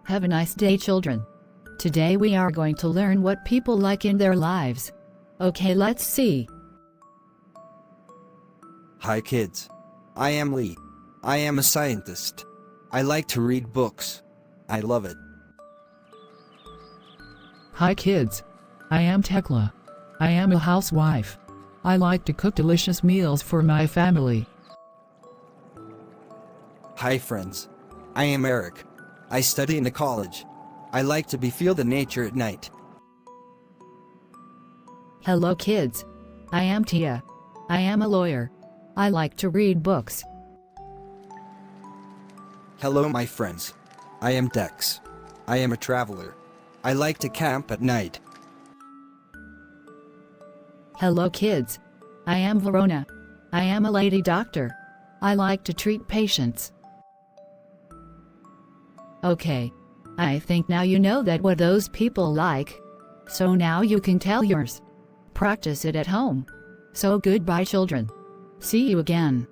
Have a nice day, children. Today we are going to learn what people like in their lives. Okay, let's see. Hi kids. I am Lee. I am a scientist. I like to read books. I love it. Hi kids. I am Tekla. I am a housewife. I like to cook delicious meals for my family. Hi friends. I am Eric. I study in a college. I like to feel the nature at night. Hello, kids. I am Tia. I am a lawyer. I like to read books. Hello my friends. I am Dex. I am a traveler. I like to camp at night. Hello, kids. I am Verona. I am a lady doctor. I like to treat patients. Okay. I think now you know that what those people like. So now you can tell yours. Practice it at home. So goodbye, children. See you again.